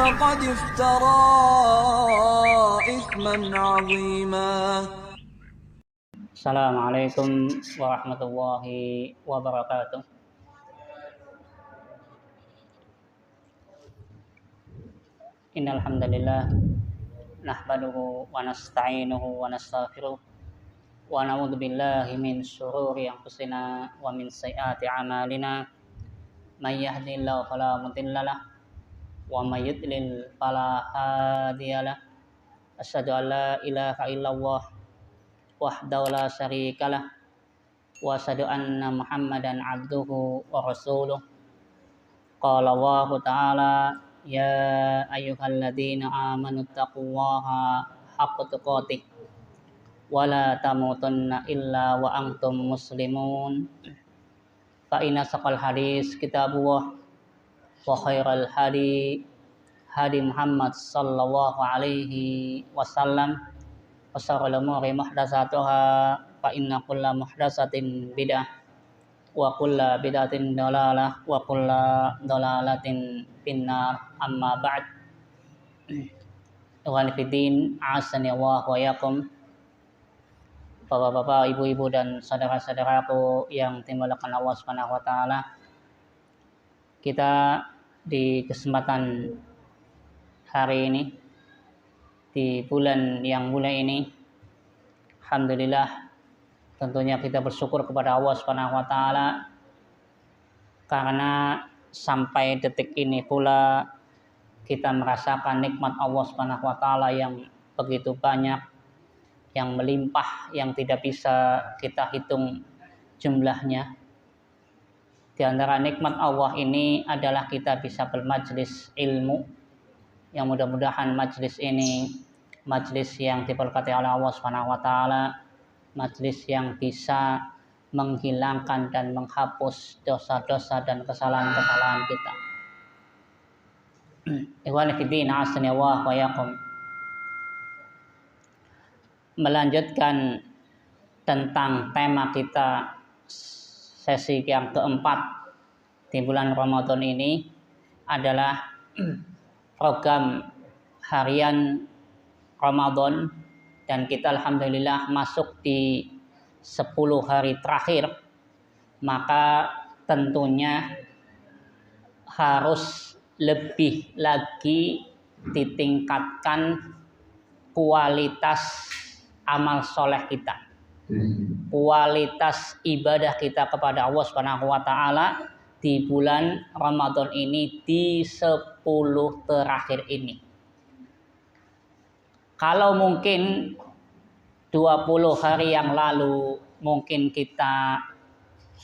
فقد افترى إثما عظيما. Assalamualaikum warahmatullahi wabarakatuh. Innal hamdalillah nahmaduhu wa nasta'inuhu wa nastaghfiruh wa na'udzu billahi min syururi anfusina wa min sayyiati a'malina. May yahdihillahu fala mudilla lahu wa may yudlil fala hadiyalah. Asyhadu an la ilaha illallah wahdahu la syarikalah wa asyhadu anna Muhammadan abduhu wa rasuluh. Qala Allahu ta'ala ya ayyuhalladzina amanu taqullaha haqqa tuqatih wa la tamutunna illa wa antum muslimun. Fa inna saqal hadis kitabullah wa khairal hadi hadi Muhammad sallallahu alaihi wasallam wa syarrul umuri muhdatsatuha fa inna kulla muhdatsatin bid'ah wa kulla bid'atin dalalah wa kulla dalalatin finnar. Amma ba'd. Ikhwani fiddin, a'azzani Allah wa iyyakum. Bapak-bapak, ibu-ibu dan saudara-saudaraku yang dimulakan Allah Subhanahu wa taala. Kita di kesempatan hari ini di bulan yang mulia ini, alhamdulillah, tentunya kita bersyukur kepada Allah Subhanahu wa taala karena sampai detik ini pula kita merasakan nikmat Allah Subhanahu wa taala yang begitu banyak, yang melimpah, yang tidak bisa kita hitung jumlahnya. Di antara nikmat Allah ini adalah kita bisa bermajlis ilmu, yang mudah-mudahan majlis ini majlis yang diberkati oleh Allah Subhanahu wa taala, majlis yang bisa menghilangkan dan menghapus dosa-dosa dan kesalahan-kesalahan kita. Ikhwani fiddin, a'azzani Allah wa iyyakum. Melanjutkan tentang tema kita sesi yang keempat di bulan Ramadan ini adalah program harian Ramadan, dan kita alhamdulillah masuk di 10 hari terakhir. Maka tentunya harus lebih lagi ditingkatkan kualitas amal soleh kita, kualitas ibadah kita kepada Allah Subhanahu wa taala di bulan Ramadan ini, di 10 terakhir ini. Kalau mungkin 20 hari yang lalu mungkin kita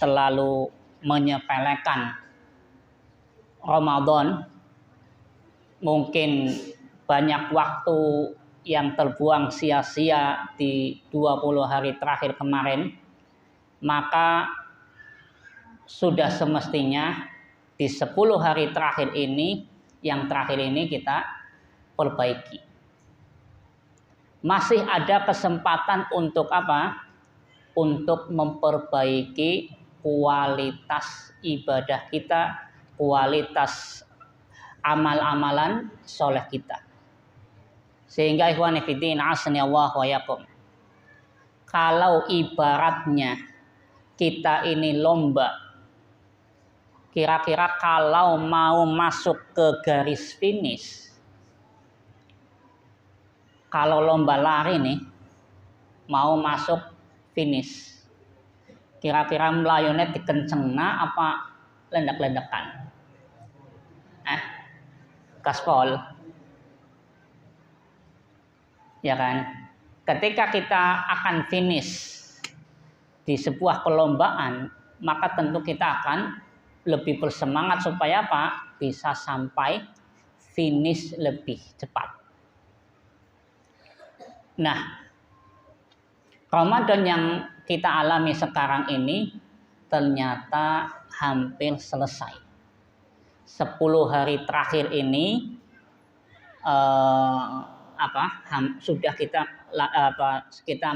terlalu menyepelekan Ramadan, mungkin banyak waktu yang terbuang sia-sia di 20 hari terakhir kemarin, maka sudah semestinya di 10 hari terakhir ini, yang terakhir ini kita perbaiki. Masih ada kesempatan untuk apa? Untuk memperbaiki kualitas ibadah kita, kualitas amal-amalan soleh kita. Sehingga ikhwani fiddin, a'azzani Allah wa iyyakum, kalau ibaratnya kita ini lomba, kira-kira kalau mau masuk ke garis finish, kalau lomba lari nih mau masuk finish, kira-kira melayunya dikencengna apa lendak-lendakan? Gaspol, ya kan? Ketika kita akan finish di sebuah perlombaan, maka tentu kita akan lebih bersemangat supaya apa? Bisa sampai finish lebih cepat. Nah, Ramadan yang kita alami sekarang ini ternyata hampir selesai. 10 hari terakhir ini sudah kita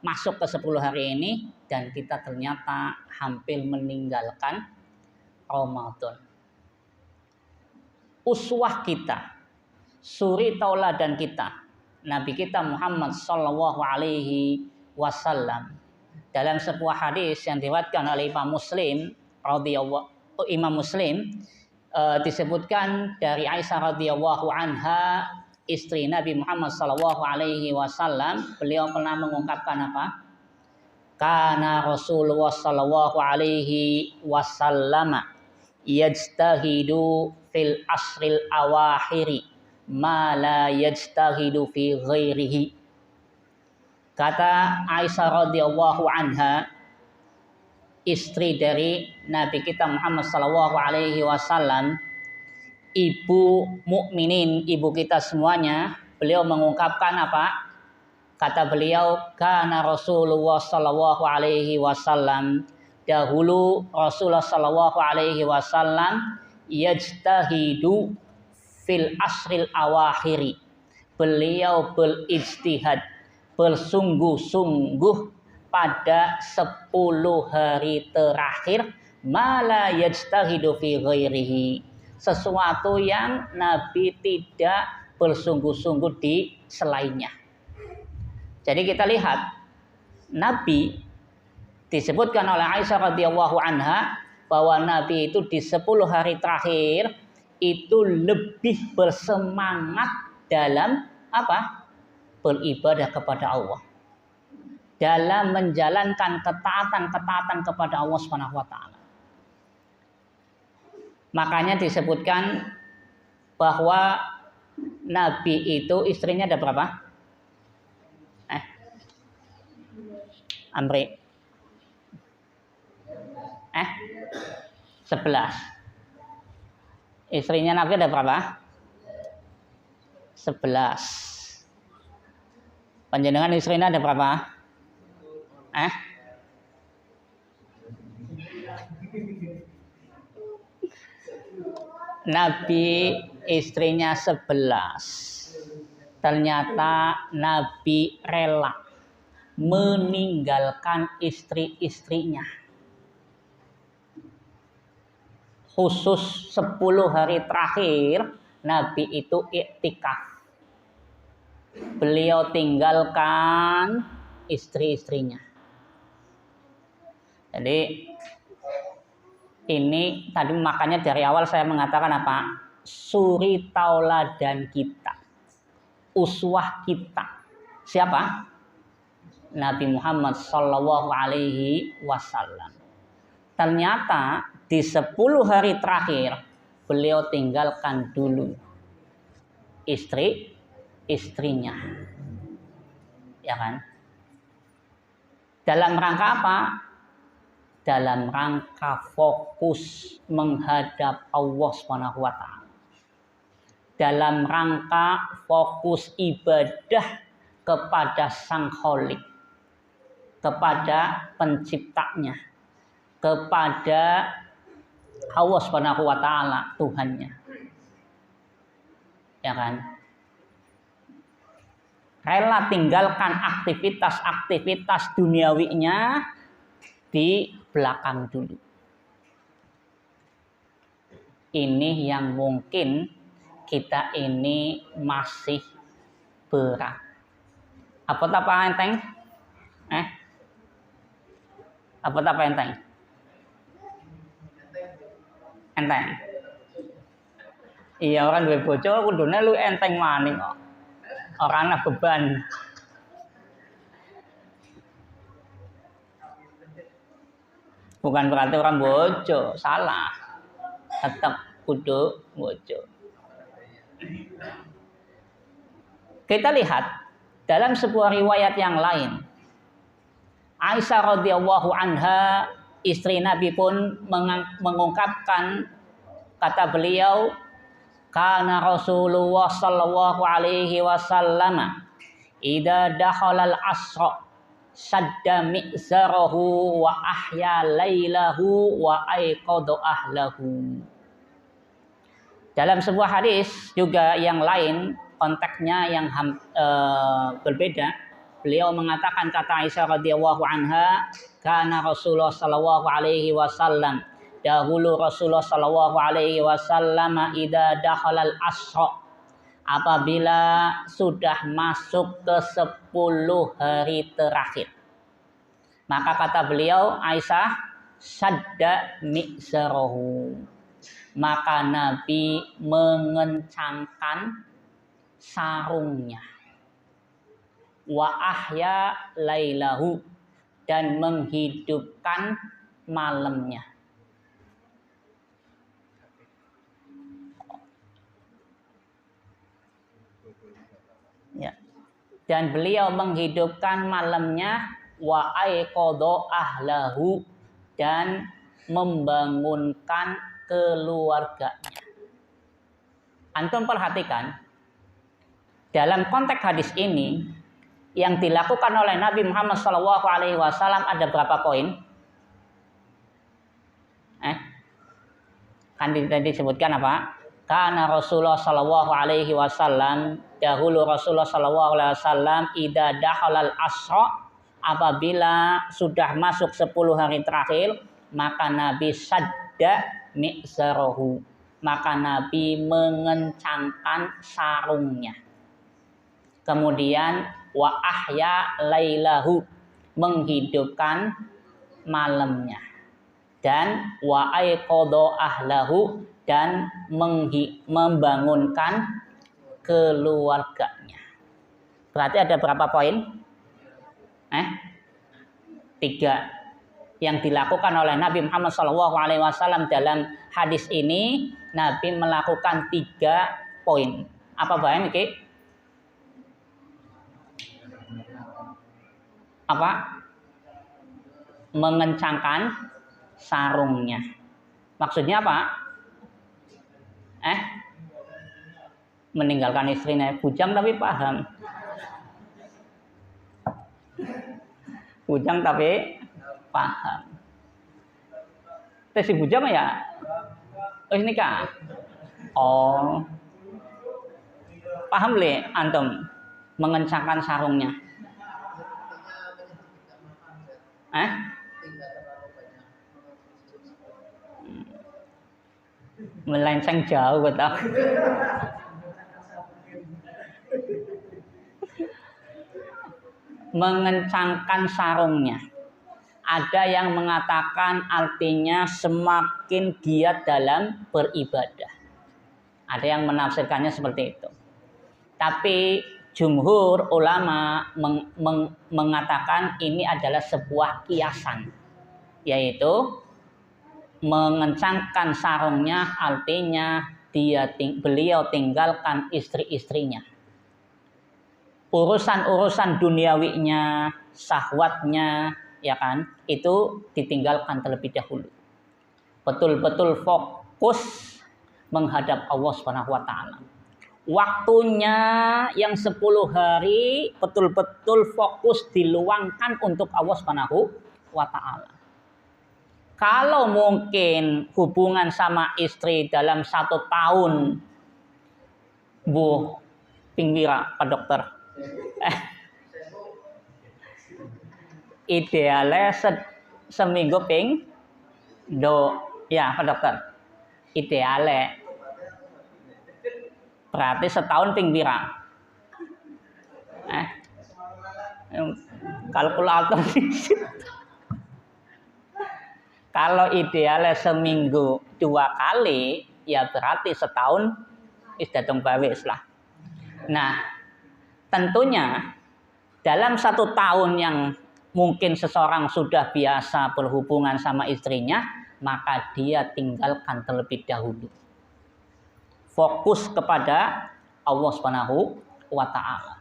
masuk ke 10 hari ini, dan kita ternyata hampir meninggalkan Ramadan. Uswah kita, suri tauladan kita, Nabi kita Muhammad sallallahu alaihi wasallam. Dalam sebuah hadis yang diriwayatkan oleh Imam Muslim disebutkan dari Aisyah radhiyallahu anha, istri Nabi Muhammad sallallahu alaihi wasallam, beliau pernah mengungkapkan apa? Kana Rasulullah sallallahu alaihi wasallam yajtahidu fil asril awakhiri ma la yajtahidu fi ghairihi. Kata Aisyah radhiyallahu anha, istri dari Nabi kita Muhammad sallallahu alaihi wasallam, ibu mukminin, ibu kita semuanya, beliau mengungkapkan apa? Kata beliau, kana Rasulullah sallallahu alaihi wasallam, dahulu Rasulullah sallallahu alaihi wasallam yajtahidu fil asril awakhiri. Beliau berijtihad, bersungguh-sungguh pada 10 hari terakhir, mala yajtahidu fi ghairihi, sesuatu yang Nabi tidak bersungguh-sungguh di selainnya. Jadi kita lihat Nabi disebutkan oleh Aisyah radhiyallahu anha bahwa Nabi itu di 10 hari terakhir itu lebih bersemangat dalam apa? Beribadah kepada Allah, dalam menjalankan ketaatan kepada Allah Subhanahu wa taala. Makanya disebutkan bahwa Nabi itu istrinya ada berapa? Amri. 11. Istrinya Nabi ada berapa? 11. Panjenengan istrinya ada berapa? Nabi istrinya 11. Ternyata Nabi rela meninggalkan istri-istrinya. Khusus 10 hari terakhir Nabi itu iktikaf. Beliau tinggalkan istri-istrinya. Jadi ini tadi makanya dari awal saya mengatakan apa? Suri tauladan kita, uswah kita. Siapa? Nabi Muhammad sallallahu alaihi wasallam. Ternyata di 10 hari terakhir beliau tinggalkan dulu istrinya, ya kan? Dalam rangka apa? Dalam rangka fokus menghadap Allah Subhanahu wa taala. Dalam rangka fokus ibadah kepada Sang Khalik, kepada penciptanya, kepada Allah Subhanahu wa taala, Tuhannya. Ya kan? Rela tinggalkan aktivitas duniawinya di belakang dulu. Ini yang mungkin kita ini masih berat. Apa enteng? Apa enteng? Enteng. Iya, orang duwe bojo kudune lu enteng maning kok. Ora ana beban. Bukan berarti orang bojo, salah. Tetap kudu bojo. Kita lihat dalam sebuah riwayat yang lain, Aisyah radhiyallahu anha, istri Nabi pun mengungkapkan, kata beliau, kana Rasulullah sallallahu alaihi wasallam idza dakhala al-asra sadda mi'zarahu wa ahya lailahu wa aiqadha ahlahu. Dalam sebuah hadis juga yang lain, konteksnya yang berbeda, beliau mengatakan, kata Aisyah radhiyallahu anha, kana Rasulullah sallallahu alaihi wasallam, dahulu Rasulullah sallallahu alaihi wasallam idza dakhala al-asra, apabila sudah masuk ke 10 hari terakhir. Maka kata beliau Aisyah, sadda mi'zarahu. Maka Nabi mengencangkan sarungnya. Wa ahya lailahu, dan menghidupkan malamnya. Ya. Dan beliau menghidupkan malamnya, wa aiqadha ahlahu, dan membangunkan keluarganya. Antum perhatikan, dalam konteks hadis ini yang dilakukan oleh Nabi Muhammad SAW ada berapa poin? Kan tadi disebutkan apa? Karena Rasulullah SAW, dahulu Rasulullah SAW idza dakhalal asra, apabila sudah masuk 10 hari terakhir, maka Nabi sadda mi'zarahu, maka Nabi mengencangkan sarungnya. Kemudian wa ahya lailahu, menghidupkan malamnya. Dan wa aiqadha ahlahu, dan membangunkan keluarganya. Berarti ada berapa poin? 3 yang dilakukan oleh Nabi Muhammad SAW dalam hadis ini. Nabi melakukan 3 poin. Apa bahan ini? Apa? Mengencangkan sarungnya. Maksudnya apa? Meninggalkan istrinya. Bujang tapi paham. Bujang tapi paham. Tes si bujang ya? Ini nikah. Oh. Paham le antum mengencangkan sarungnya? Melenceng jauh betul. Mengencangkan sarungnya. Ada yang mengatakan artinya semakin giat dalam beribadah. Ada yang menafsirkannya seperti itu. Tapi jumhur ulama mengatakan ini adalah sebuah kiasan, yaitu mengencangkan sarungnya artinya beliau tinggalkan istri-istrinya. Urusan-urusan duniawinya, syahwatnya, ya kan, itu ditinggalkan terlebih dahulu. Betul-betul fokus menghadap Allah Subhanahu wa taala. Waktunya yang 10 hari betul-betul fokus diluangkan untuk Allah Subhanahu wa taala. Kalau mungkin hubungan sama istri dalam 1 tahun, Bu Pingwira, Pak Dokter, idealnya seminggu ya Pak Dokter, idealnya berarti setahun Pingwira. Kalkulator kalau idealnya seminggu 2 kali, ya berarti setahun istatung bawis lah. Nah, tentunya dalam 1 tahun yang mungkin seseorang sudah biasa berhubungan sama istrinya, maka dia tinggalkan terlebih dahulu. Fokus kepada Allah Subhanahu wa taala.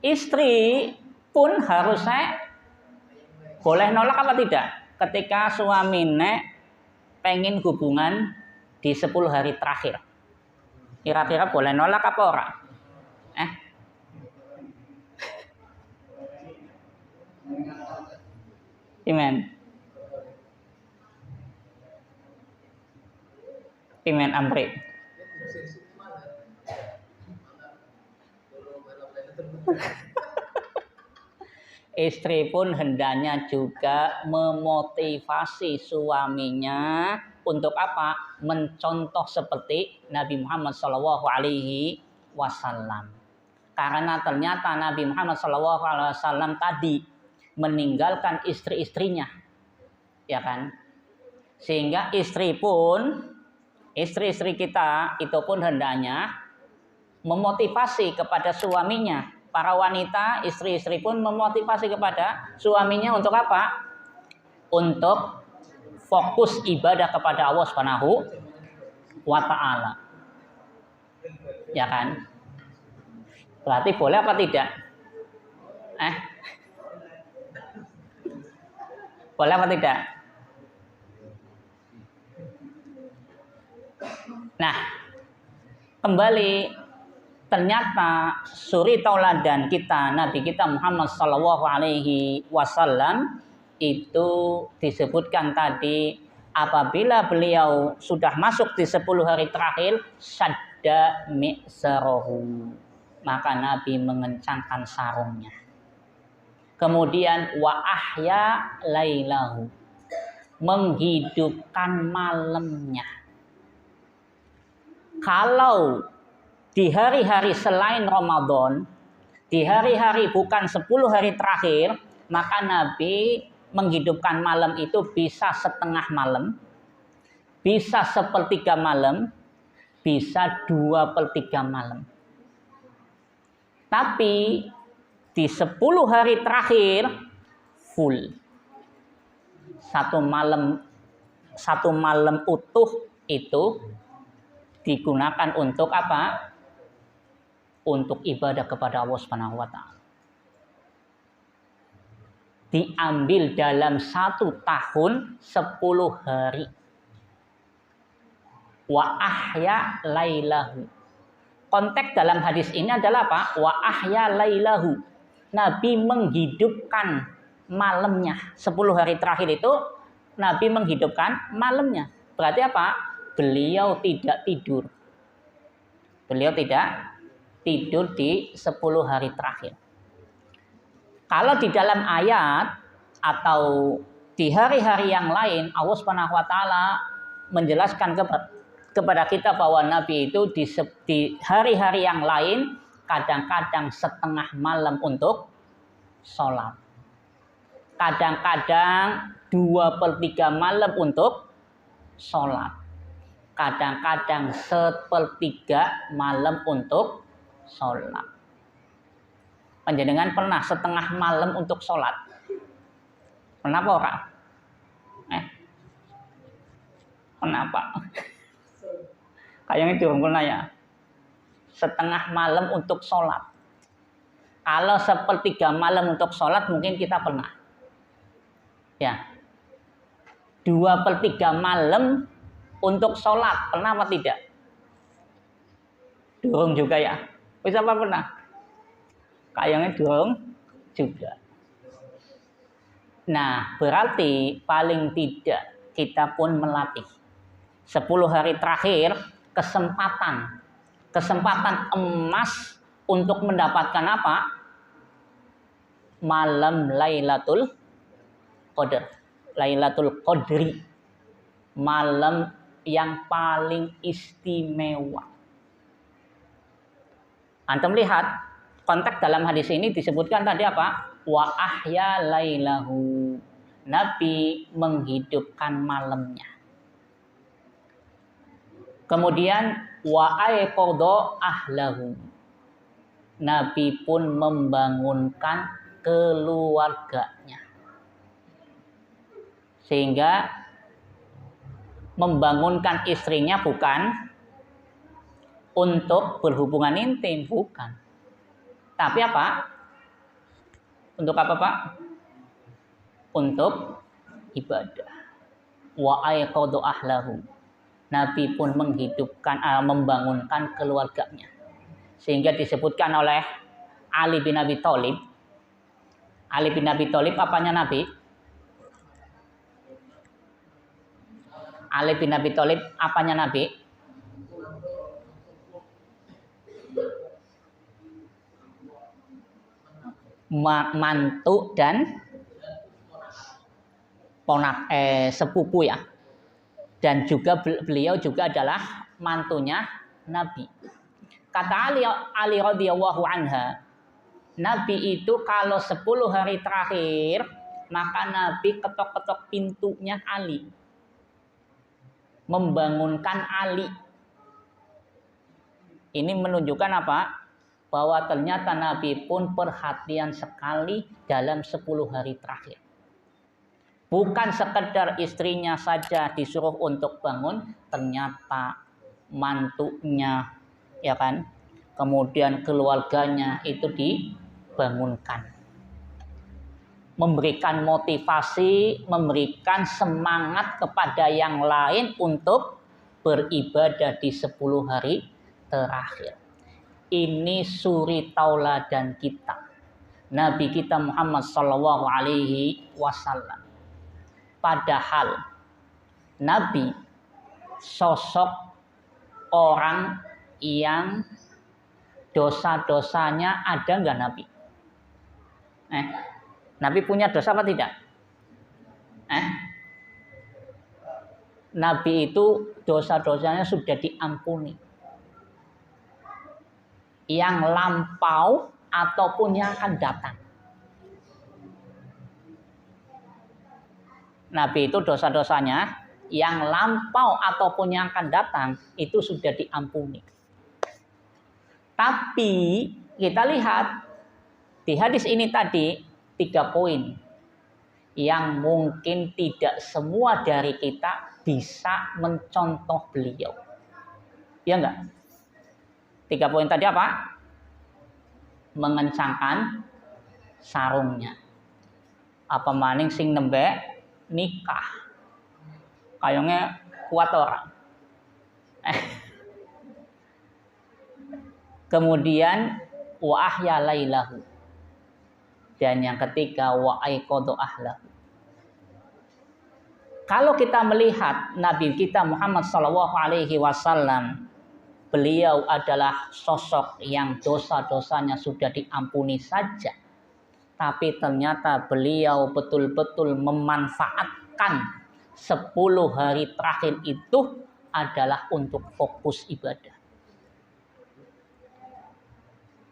Istri pun harusnya boleh nolak apa tidak? Ketika suaminya pengen hubungan di 10 hari terakhir, kira-kira boleh nolak apa ora? Imen Amri. Istri pun hendaknya juga memotivasi suaminya untuk apa? Mencontoh seperti Nabi Muhammad SAW. wasallam. Karena ternyata Nabi Muhammad SAW tadi meninggalkan istri-istrinya, ya kan? Sehingga istri kita itu pun hendaknya memotivasi kepada suaminya. Para wanita, istri-istri pun memotivasi kepada suaminya untuk apa? Untuk fokus ibadah kepada Allah Subhanahu wa ta'ala. Ya kan? Berarti boleh apa tidak? Boleh apa tidak? Nah, kembali ternyata suri tauladan kita, Nabi kita Muhammad Sallallahu Alaihi Wasallam itu disebutkan tadi apabila beliau sudah masuk di 10 hari terakhir syadda mi'zarahu, maka Nabi mengencangkan sarungnya. Kemudian wa ahya lailahu, menghidupkan malamnya. Kalau di hari-hari selain Ramadan, di hari-hari bukan 10 hari terakhir, maka Nabi menghidupkan malam itu bisa setengah malam, bisa sepertiga malam, bisa 2/3 malam. Tapi di 10 hari terakhir full. Satu malam utuh itu digunakan untuk apa? Untuk ibadah kepada Allah Subhanahu wa ta'ala. Diambil dalam 1 tahun 10 hari. Wa ahya lailahu. Konteks dalam hadis ini adalah apa? Wa ahya lailahu. Nabi menghidupkan malamnya. 10 hari terakhir itu Nabi menghidupkan malamnya. Berarti apa? Beliau tidak tidur. Beliau tidak tidur di 10 hari terakhir. Kalau di dalam ayat atau di hari-hari yang lain, Allah Subhanahu wa ta'ala menjelaskan kepada kita bahwa Nabi itu di hari-hari yang lain kadang-kadang setengah malam untuk sholat. Kadang-kadang 2/3 malam untuk sholat. Kadang-kadang 1/3 malam untuk sholat. Panjenengan pernah setengah malam untuk sholat? Kenapa orang? Kenapa? Kayaknya durung pernah ya. Setengah malam untuk sholat. Kalau 1/3 malam untuk sholat mungkin kita pernah. Ya. 2/3 malam untuk sholat pernah apa tidak? Durung juga ya. Bisa apa pernah? Kayaknya durung juga. Nah, berarti paling tidak kita pun melatih 10 hari terakhir kesempatan emas untuk mendapatkan apa? Malam Lailatul Qadar. Lailatul Qadri. Malam yang paling istimewa. Antum lihat konteks dalam hadis ini disebutkan tadi apa? Wa ahya lailahu. Nabi menghidupkan malamnya. Kemudian wa aiqadha ahlahu. Nabi pun membangunkan keluarganya. Sehingga membangunkan istrinya bukan untuk berhubungan intim, bukan. Tapi apa? Untuk apa, Pak? Untuk ibadah. Wa aiqadha ahlahu. Nabi pun membangunkan keluarganya. Sehingga disebutkan oleh Ali bin Abi Thalib. Ali bin Abi Thalib apanya Nabi? Ali bin Abi Thalib apanya Nabi? Mantu dan sepupu ya. Dan juga beliau juga adalah mantunya Nabi. Kata Ali radhiyallahu anha, Nabi itu kalau 10 hari terakhir, maka Nabi ketok-ketok pintunya Ali. Membangunkan Ali. Ini menunjukkan apa? Bahwa ternyata Nabi pun perhatian sekali dalam 10 hari terakhir. Bukan sekedar istrinya saja disuruh untuk bangun, ternyata mantunya, ya kan? Kemudian keluarganya itu dibangunkan. Memberikan motivasi, memberikan semangat kepada yang lain untuk beribadah di 10 hari terakhir. Ini suri tauladan kita. Nabi kita Muhammad sallallahu alaihi wasallam. Padahal Nabi sosok orang yang dosa-dosanya ada nggak Nabi? Nabi punya dosa apa tidak? Nabi itu dosa-dosanya sudah diampuni. Yang lampau ataupun yang akan datang. Nabi itu dosa-dosanya yang lampau ataupun yang akan datang itu sudah diampuni. Tapi kita lihat di hadis ini tadi 3 poin yang mungkin tidak semua dari kita bisa mencontoh beliau. Ya enggak? 3 poin tadi apa? Mengencangkan sarungnya. Apa maning sing nembe nikah. Kayaknya kuat orang. Kemudian wa ahya lailahu. Dan yang ketiga wa aiqadha ahlahu. Kalau kita melihat Nabi kita Muhammad sallallahu alaihi wasallam, beliau adalah sosok yang dosa-dosanya sudah diampuni saja. Tapi ternyata beliau betul-betul memanfaatkan 10 hari terakhir itu adalah untuk fokus ibadah.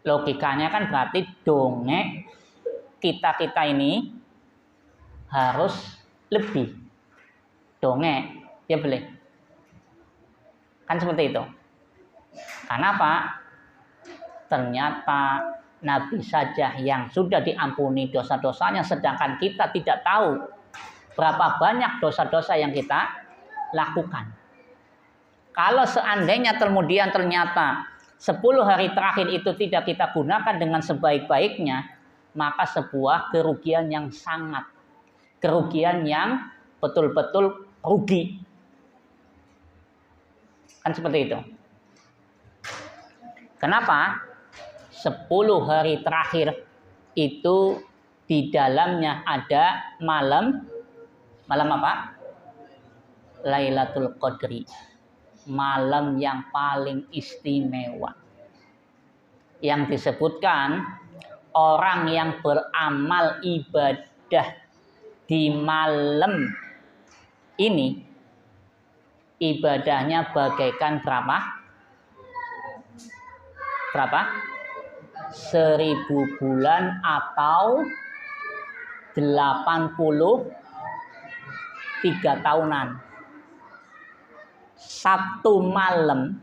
Logikanya kan berarti dongeng kita ini harus lebih dongeng, ya boleh. Kan seperti itu. Kenapa? Ternyata Nabi saja yang sudah diampuni dosa-dosanya, sedangkan kita tidak tahu berapa banyak dosa-dosa yang kita lakukan. Kalau seandainya kemudian ternyata 10 hari terakhir itu tidak kita gunakan dengan sebaik-baiknya, maka sebuah kerugian yang sangat, kerugian yang betul-betul rugi. Kan seperti itu. Kenapa? 10 hari terakhir itu di dalamnya ada malam apa? Lailatul Qadri. Malam yang paling istimewa. Yang disebutkan orang yang beramal ibadah di malam ini ibadahnya bagaikan berapa? 1000 bulan atau 83 tahunan. Satu malam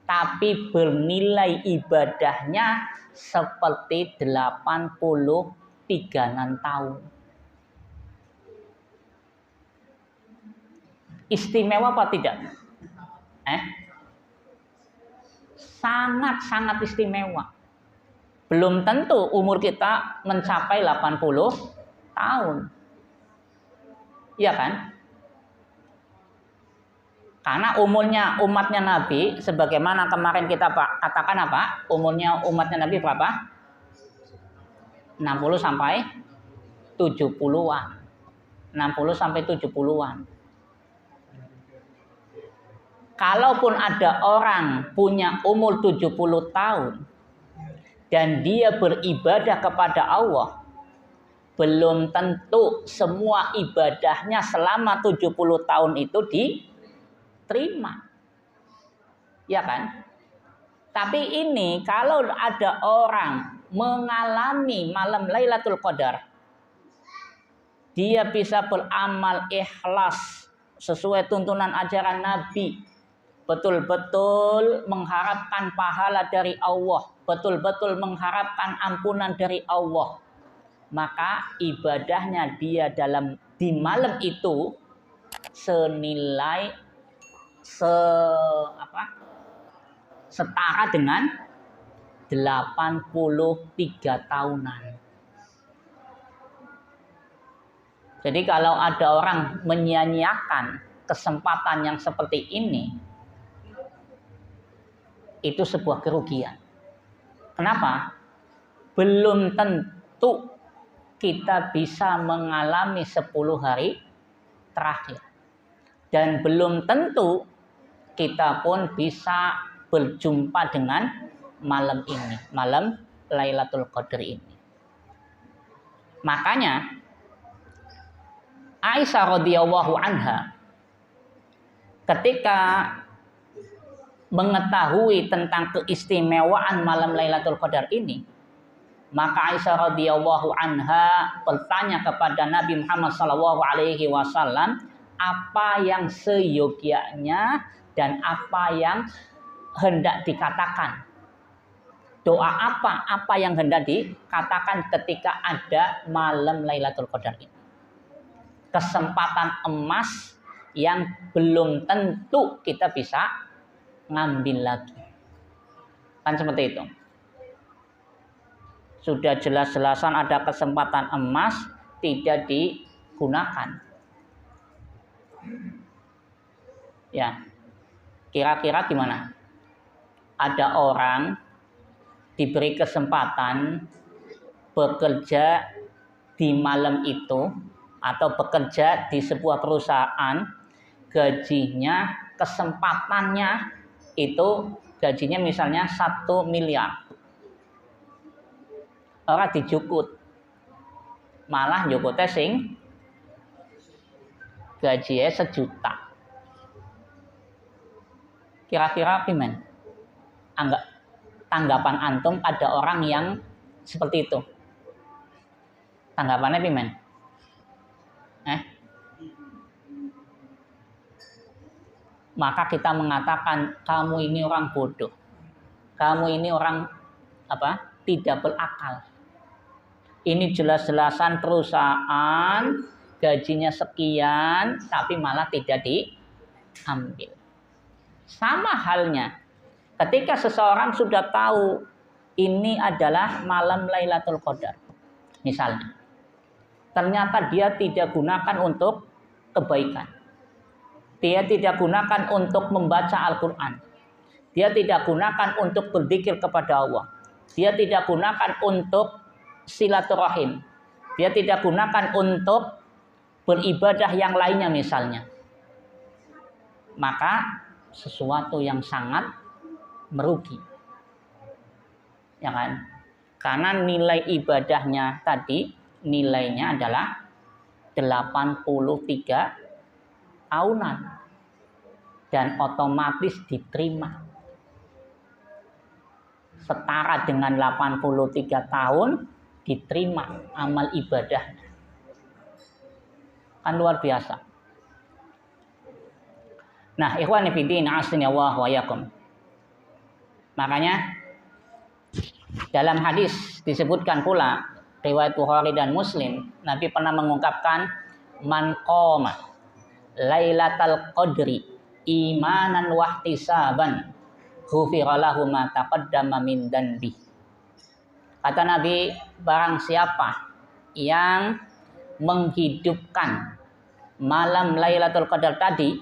tapi bernilai ibadahnya seperti 83 tahun. Istimewa apa tidak? Sangat-sangat istimewa. Belum tentu umur kita mencapai 80 tahun. Iya kan? Karena umatnya Nabi, sebagaimana kemarin kita katakan apa? Umurnya umatnya Nabi berapa? 60 sampai 70-an. 60 sampai 70-an. Kalaupun ada orang punya umur 70 tahun dan dia beribadah kepada Allah, belum tentu semua ibadahnya selama 70 tahun itu diterima. Ya kan? Tapi ini kalau ada orang mengalami malam Lailatul Qadar, dia bisa beramal ikhlas sesuai tuntunan ajaran Nabi, betul-betul mengharapkan pahala dari Allah, betul-betul mengharapkan ampunan dari Allah, maka ibadahnya dia di malam itu senilai setara dengan 83 tahunan. Jadi kalau ada orang menyia-nyiakan kesempatan yang seperti ini, itu sebuah kerugian. Kenapa? Belum tentu kita bisa mengalami 10 hari terakhir. Dan belum tentu kita pun bisa berjumpa dengan malam ini, malam Lailatul Qadar ini. Makanya Aisyah radhiyallahu anha ketika mengetahui tentang keistimewaan malam Lailatul Qadar ini, maka Aisyah radhiyallahu anha bertanya kepada Nabi Muhammad SAW apa yang seyogianya dan apa yang hendak dikatakan. Doa apa yang hendak dikatakan ketika ada malam Lailatul Qadar ini. Kesempatan emas yang belum tentu kita bisa ngambil lagi. Kan seperti itu. Sudah jelas-jelasan ada kesempatan emas tidak digunakan. Ya, kira-kira gimana? Ada orang diberi kesempatan bekerja di malam itu atau bekerja di sebuah perusahaan, gajinya, kesempatannya itu gajinya misalnya 1 miliar. Orang dijukut, malah jukutnya sing gajinya 1 juta. Kira-kira gimana? Tanggapan antum ada orang yang seperti itu. Tanggapannya gimana? Maka kita mengatakan kamu ini orang bodoh. Kamu ini orang tidak berakal. Ini jelas-jelasan perusahaan gajinya sekian tapi malah tidak diambil. Sama halnya ketika seseorang sudah tahu ini adalah malam Lailatul Qadar. Misalnya, ternyata dia tidak gunakan untuk kebaikan. Dia tidak gunakan untuk membaca Al-Quran. Dia tidak gunakan untuk berzikir kepada Allah. Dia tidak gunakan untuk silaturahim. Dia tidak gunakan untuk beribadah yang lainnya misalnya. Maka sesuatu yang sangat merugi. Ya kan? Karena nilai ibadahnya tadi, nilainya adalah 83 tahunan dan otomatis diterima setara dengan 83 tahun diterima amal ibadahnya. Kan luar biasa. Nah, ikhwan fillah a'azzani Allah wa iyyakum. Makanya dalam hadis disebutkan pula riwayat Bukhari dan Muslim, Nabi pernah mengungkapkan man qama Lailatul Qadri imanan wa ihtisaban ghufira lahu ma taqaddama min dzanbi. Kata Nabi, barang siapa yang menghidupkan malam Lailatul Qadar tadi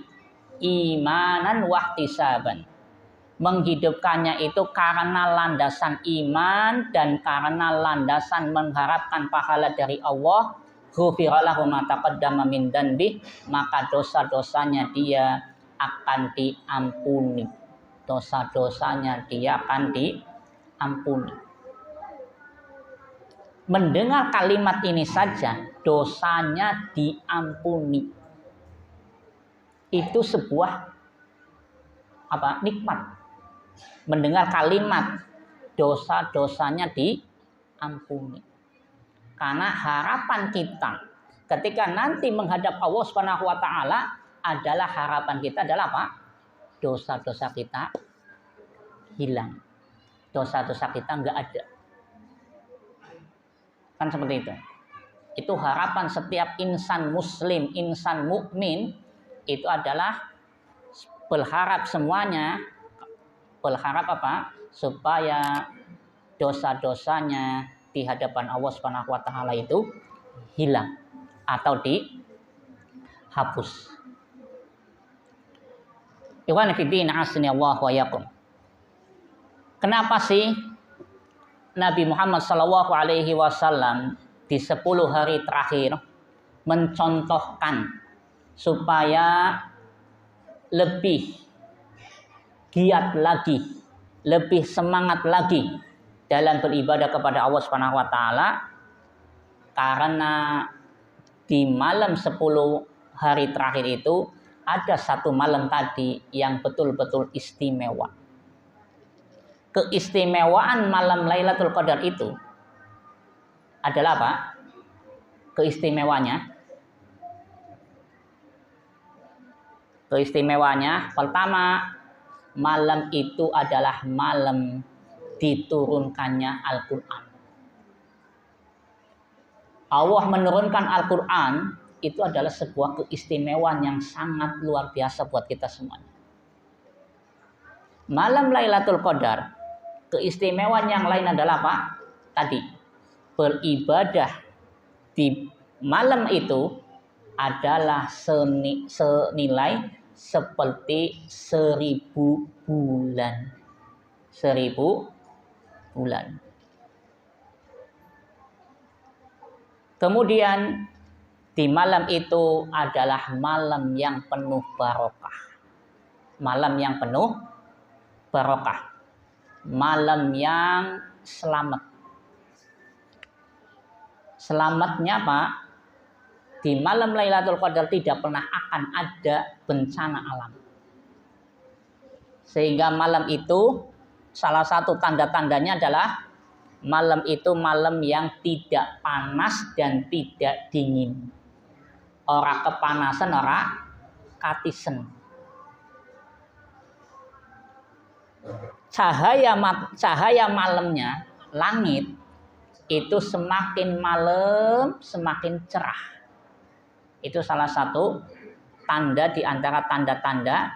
imanan wa ihtisaban. Menghidupkannya itu karena landasan iman dan karena landasan mengharapkan pahala dari Allah. Ghufira lahu ma taqaddama min dzanbi, maka dosa-dosanya dia akan diampuni. Dosa-dosanya dia akan diampuni. Mendengar kalimat ini saja dosanya diampuni. Itu sebuah nikmat. mendengar kalimat dosa-dosanya diampuni. Karena harapan kita ketika nanti menghadap Allah Subhanahu wa taala adalah harapan kita adalah apa? Dosa-dosa kita hilang. Dosa-dosa kita enggak ada. Kan seperti itu. Itu harapan setiap insan muslim, insan mukmin itu adalah berharap semuanya, berharap apa? Supaya dosa-dosanya di hadapan Allah Subhanahu wa taala itu hilang atau dihapus. Ikhwan fillah asnallahu wa yakum. Kenapa sih Nabi Muhammad sallallahu alaihi wasallam di 10 hari terakhir mencontohkan supaya lebih giat lagi, lebih semangat lagi dalam beribadah kepada Allah Subhanahu wa taala, karena di malam 10 hari terakhir itu ada satu malam tadi yang betul-betul istimewa. Keistimewaan malam Lailatul Qadar itu adalah apa? Keistimewanya pertama, malam itu adalah malam diturunkannya Al-Quran. Allah menurunkan Al-Quran itu adalah sebuah keistimewaan yang sangat luar biasa buat kita semuanya. Malam Lailatul Qadar, keistimewaan yang lain adalah apa? Tadi, beribadah di malam itu adalah senilai seperti 1000 bulan. 1000 bulan. Kemudian di malam itu adalah malam yang penuh barokah. Malam yang penuh barokah. Malam yang selamat. Selamatnya Pak, di malam Lailatul Qadar tidak pernah akan ada bencana alam. Sehingga malam itu salah satu tanda-tandanya adalah malam itu malam yang tidak panas dan tidak dingin. Ora kepanasan, ora katisen. Cahaya malamnya, langit itu semakin malam semakin cerah. Itu salah satu tanda di antara tanda-tanda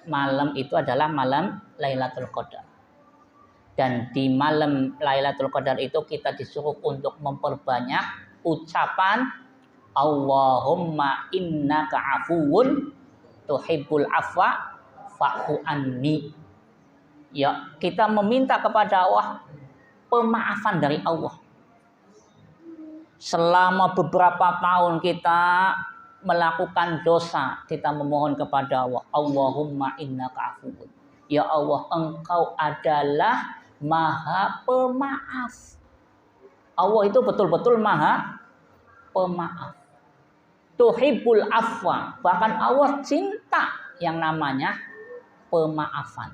malam itu adalah malam Lailatul Qadar. Dan di malam Lailatul Qadar itu kita disuruh untuk memperbanyak ucapan Allahumma innaka afuwun tuhibbul afwa fa'fu anni. Ya, kita meminta kepada Allah pemaafan dari Allah. Selama beberapa tahun kita melakukan dosa, kita memohon kepada Allah, Allahumma innaka afuwun. Ya Allah, Engkau adalah Maha Pemaaf. Allah itu betul-betul Maha Pemaaf. Tuhibbul afwa, bahkan Allah cinta yang namanya pemaafan.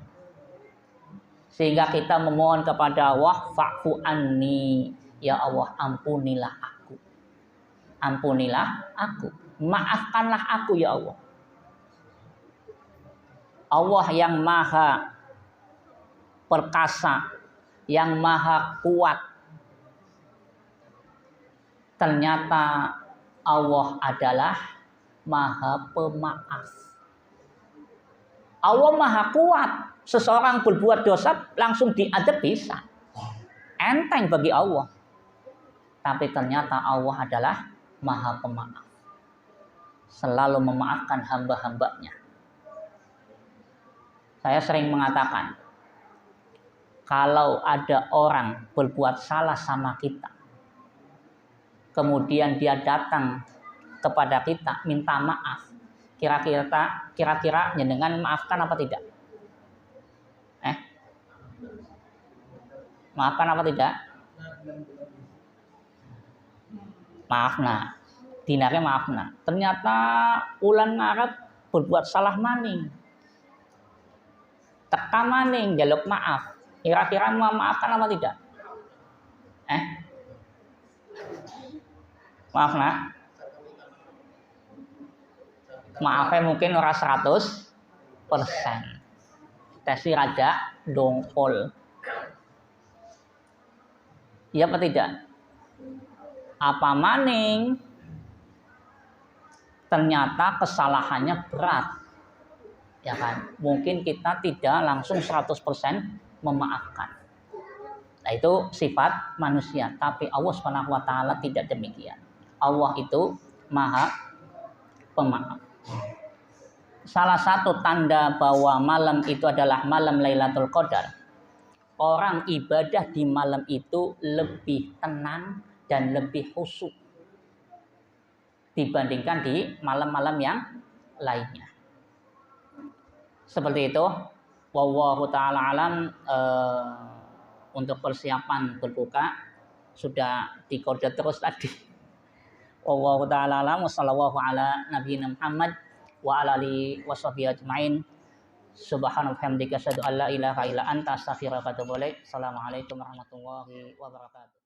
Sehingga kita memohon kepada Allah, fa'fu anni, ya Allah ampunilah aku. Ampunilah aku. Maafkanlah aku ya Allah. Allah yang maha perkasa, yang maha kuat. Ternyata Allah adalah maha pemaaf. Allah maha kuat. Seseorang berbuat dosa langsung diadab bisa. Enteng bagi Allah. Tapi ternyata Allah adalah maha pemaaf. Selalu memaafkan hamba-hambanya. Saya sering mengatakan, kalau ada orang berbuat salah sama kita, kemudian dia datang kepada kita minta maaf, kira-kira jenengan maafkan apa tidak? Maafkan apa tidak? Maafna. Dinarnya maafna. Ternyata ulan ngarep berbuat salah maning. teka maning njaluk maaf. Kira-kira memaafkan apa tidak? Maaf nak. Maafnya mungkin ora 100%. Tesi raja dongkol. Iya apa tidak? Apa maning ternyata kesalahannya berat. Ya kan? Mungkin kita tidak langsung 100% memaafkan. Nah, itu sifat manusia, tapi Allah Subhanahu wa taala tidak demikian. Allah itu Maha Pemaaf. Salah satu tanda bahwa malam itu adalah malam Lailatul Qadar. Orang ibadah di malam itu lebih tenang dan lebih khusyuk dibandingkan di malam-malam yang lainnya. Seperti itu. Wallahu ta'ala alam. Untuk persiapan berbuka sudah dikode terus tadi. Wallahu ta'ala alam. Wassallallahu ala nabiyina Muhammad wa ala alihi washabihi ajmain. Subhanallahi wa bihamdihi asyhadu an la ilaha illa anta astaghfiruka wa atubu ilaik. Assalamualaikum warahmatullahi wabarakatuh.